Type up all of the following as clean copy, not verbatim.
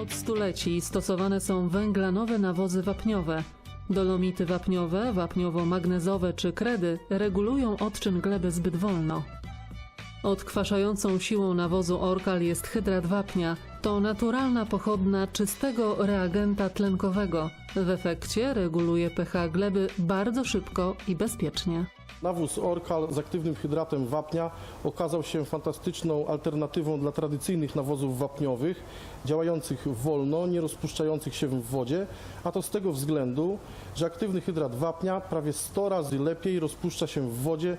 Od stuleci stosowane są węglanowe nawozy wapniowe. Dolomity wapniowe, wapniowo-magnezowe czy kredy regulują odczyn gleby zbyt wolno. Odkwaszającą siłą nawozu Orkal jest hydrat wapnia. To naturalna pochodna czystego reagenta tlenkowego. W efekcie reguluje pH gleby bardzo szybko i bezpiecznie. Nawóz Orkal z aktywnym hydratem wapnia okazał się fantastyczną alternatywą dla tradycyjnych nawozów wapniowych, działających wolno, nie rozpuszczających się w wodzie, a to z tego względu, że aktywny hydrat wapnia prawie 100 razy lepiej rozpuszcza się w wodzie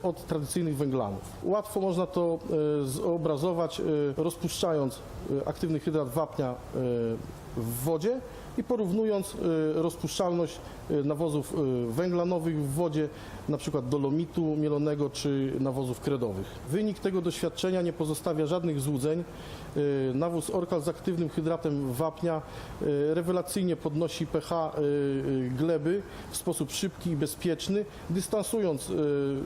od tradycyjnych węglanów. Łatwo można to zobrazować, rozpuszczając aktywny hydrat wapnia w wodzie i porównując rozpuszczalność nawozów węglanowych w wodzie, np. dolomitu mielonego czy nawozów kredowych. Wynik tego doświadczenia nie pozostawia żadnych złudzeń. Nawóz Orkal z aktywnym hydratem wapnia rewelacyjnie podnosi pH gleby w sposób szybki i bezpieczny, dystansując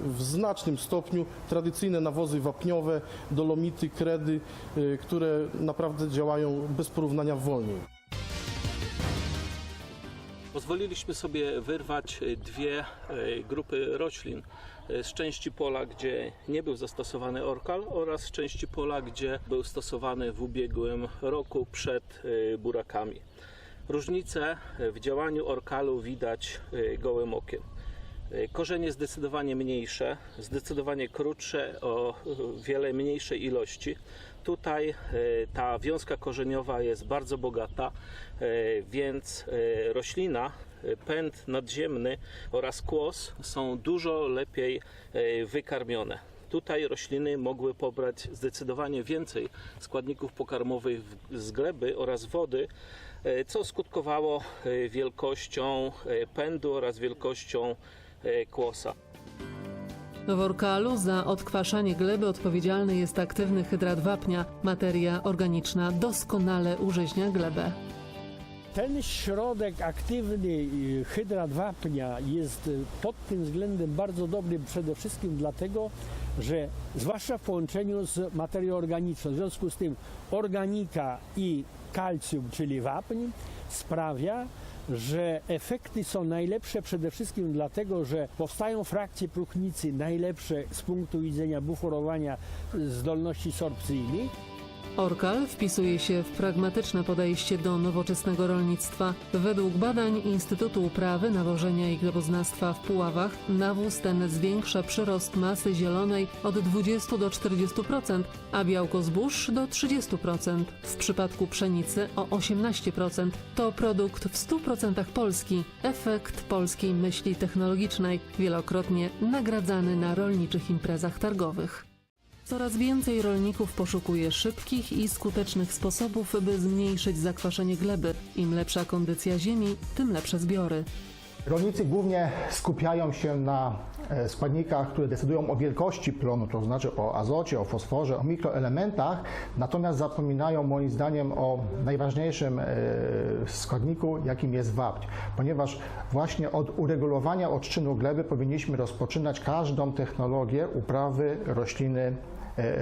w znacznym stopniu tradycyjne nawozy wapniowe, dolomity, kredy, które naprawdę działają bez porównania wolniej. Pozwoliliśmy sobie wyrwać dwie grupy roślin z części pola, gdzie nie był zastosowany Orkal, oraz z części pola, gdzie był stosowany w ubiegłym roku przed burakami. Różnice w działaniu Orkalu widać gołym okiem. Korzenie zdecydowanie mniejsze, zdecydowanie krótsze, o wiele mniejszej ilości. Tutaj ta wiązka korzeniowa jest bardzo bogata, więc roślina, pęd nadziemny oraz kłos są dużo lepiej wykarmione. Tutaj rośliny mogły pobrać zdecydowanie więcej składników pokarmowych z gleby oraz wody, co skutkowało wielkością pędu oraz wielkością kłosa. W Orkalu za odkwaszanie gleby odpowiedzialny jest aktywny hydrat wapnia. Materia organiczna doskonale urzeźnia glebę. Ten środek aktywny, hydrat wapnia, jest pod tym względem bardzo dobry przede wszystkim dlatego, że zwłaszcza w połączeniu z materią organiczną, w związku z tym organika i kalcium, czyli wapń, sprawia, że efekty są najlepsze przede wszystkim dlatego, że powstają frakcje próchnicy najlepsze z punktu widzenia buforowania zdolności sorpcyjnych. Orkal wpisuje się w pragmatyczne podejście do nowoczesnego rolnictwa. Według badań Instytutu Uprawy, Nawożenia i Gleboznawstwa w Puławach nawóz ten zwiększa przyrost masy zielonej od 20 do 40%, a białko zbóż do 30%. W przypadku pszenicy o 18%. To produkt w 100% polski. Efekt polskiej myśli technologicznej, wielokrotnie nagradzany na rolniczych imprezach targowych. Coraz więcej rolników poszukuje szybkich i skutecznych sposobów, by zmniejszyć zakwaszenie gleby. Im lepsza kondycja ziemi, tym lepsze zbiory. Rolnicy głównie skupiają się na składnikach, które decydują o wielkości plonu, to znaczy o azocie, o fosforze, o mikroelementach, natomiast zapominają moim zdaniem o najważniejszym składniku, jakim jest wapń, ponieważ właśnie od uregulowania odczynu gleby powinniśmy rozpoczynać każdą technologię uprawy rośliny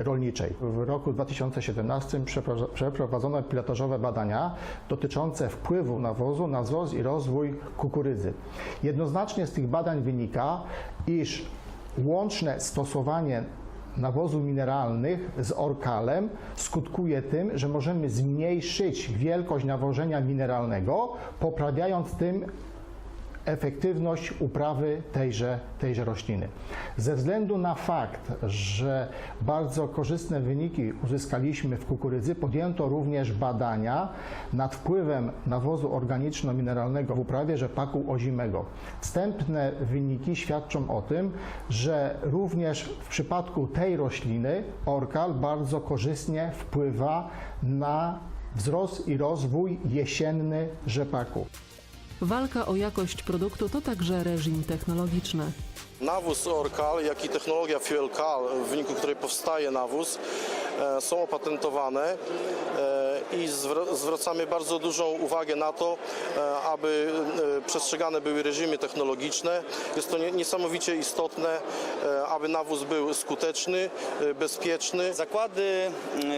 rolniczej. W roku 2017 przeprowadzono pilotażowe badania dotyczące wpływu nawozu na wzrost i rozwój kukurydzy. Jednoznacznie z tych badań wynika, iż łączne stosowanie nawozów mineralnych z Orkalem skutkuje tym, że możemy zmniejszyć wielkość nawożenia mineralnego, poprawiając tym efektywność uprawy tejże rośliny. Ze względu na fakt, że bardzo korzystne wyniki uzyskaliśmy w kukurydzy, podjęto również badania nad wpływem nawozu organiczno-mineralnego w uprawie rzepaku ozimego. Wstępne wyniki świadczą o tym, że również w przypadku tej rośliny Orkal bardzo korzystnie wpływa na wzrost i rozwój jesienny rzepaku. Walka o jakość produktu to także reżim technologiczny. Nawóz Orkal, jak i technologia FuelCal, w wyniku której powstaje nawóz, są opatentowane i zwracamy bardzo dużą uwagę na to, aby przestrzegane były reżimy technologiczne. Jest to niesamowicie istotne, aby nawóz był skuteczny, bezpieczny. Zakłady,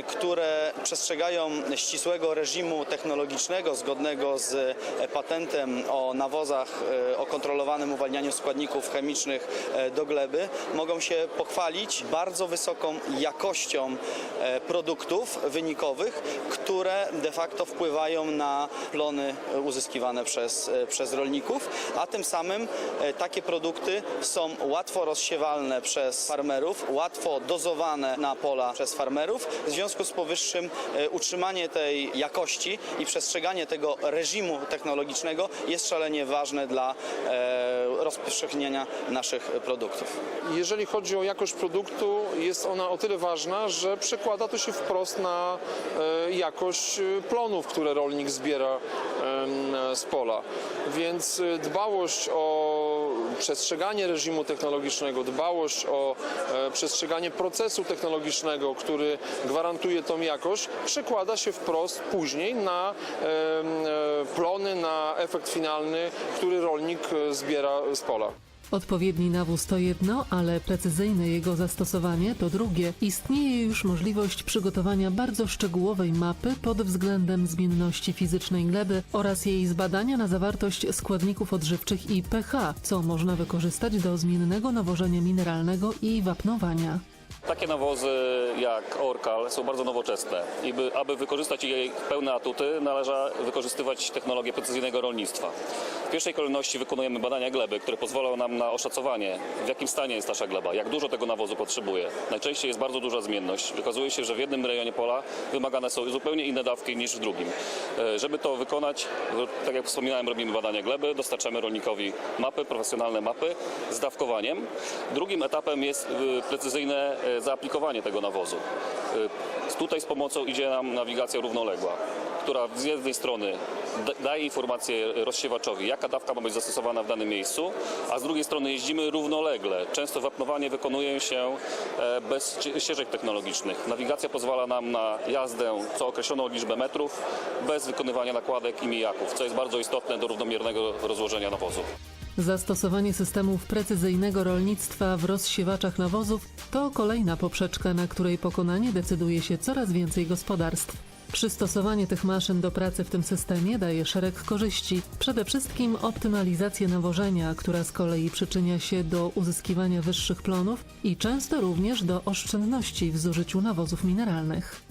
które przestrzegają ścisłego reżimu technologicznego zgodnego z patentem o nawozach o kontrolowanym uwalnianiu składników chemicznych do gleby, mogą się pochwalić bardzo wysoką jakością produktów wynikowych, które de facto wpływają na plony uzyskiwane przez rolników, a tym samym takie produkty są łatwo rozsiewalne przez farmerów, łatwo dozowane na pola przez farmerów. W związku z powyższym utrzymanie tej jakości i przestrzeganie tego reżimu technologicznego jest szalenie ważne dla rozpowszechnienia naszych produktów. Jeżeli chodzi o jakość produktu, jest ona o tyle ważna, że przekłada to się wprost na jakość plonów, które rolnik zbiera z pola. Więc dbałość o przestrzeganie reżimu technologicznego, dbałość o przestrzeganie procesu technologicznego, który gwarantuje tą jakość, przekłada się wprost później na plony, na efekt finalny, który rolnik zbiera z pola. Odpowiedni nawóz to jedno, ale precyzyjne jego zastosowanie to drugie. Istnieje już możliwość przygotowania bardzo szczegółowej mapy pod względem zmienności fizycznej gleby oraz jej zbadania na zawartość składników odżywczych i pH, co można wykorzystać do zmiennego nawożenia mineralnego i wapnowania. Takie nawozy jak Orcal są bardzo nowoczesne i aby wykorzystać jej pełne atuty, należy wykorzystywać technologię precyzyjnego rolnictwa. W pierwszej kolejności wykonujemy badania gleby, które pozwolą nam na oszacowanie, w jakim stanie jest nasza gleba, jak dużo tego nawozu potrzebuje. Najczęściej jest bardzo duża zmienność. Okazuje się, że w jednym rejonie pola wymagane są zupełnie inne dawki niż w drugim. Żeby to wykonać, tak jak wspominałem, robimy badania gleby, dostarczamy rolnikowi mapy, profesjonalne mapy z dawkowaniem. Drugim etapem jest precyzyjne zaaplikowanie tego nawozu. Tutaj z pomocą idzie nam nawigacja równoległa, która z jednej strony daje informację rozsiewaczowi, jaka dawka ma być zastosowana w danym miejscu, a z drugiej strony jeździmy równolegle. Często wapnowanie wykonuje się bez ścieżek technologicznych. Nawigacja pozwala nam na jazdę co określoną liczbę metrów, bez wykonywania nakładek i mijaków, co jest bardzo istotne do równomiernego rozłożenia nawozu. Zastosowanie systemów precyzyjnego rolnictwa w rozsiewaczach nawozów to kolejna poprzeczka, na której pokonanie decyduje się coraz więcej gospodarstw. Przystosowanie tych maszyn do pracy w tym systemie daje szereg korzyści. Przede wszystkim optymalizację nawożenia, która z kolei przyczynia się do uzyskiwania wyższych plonów i często również do oszczędności w zużyciu nawozów mineralnych.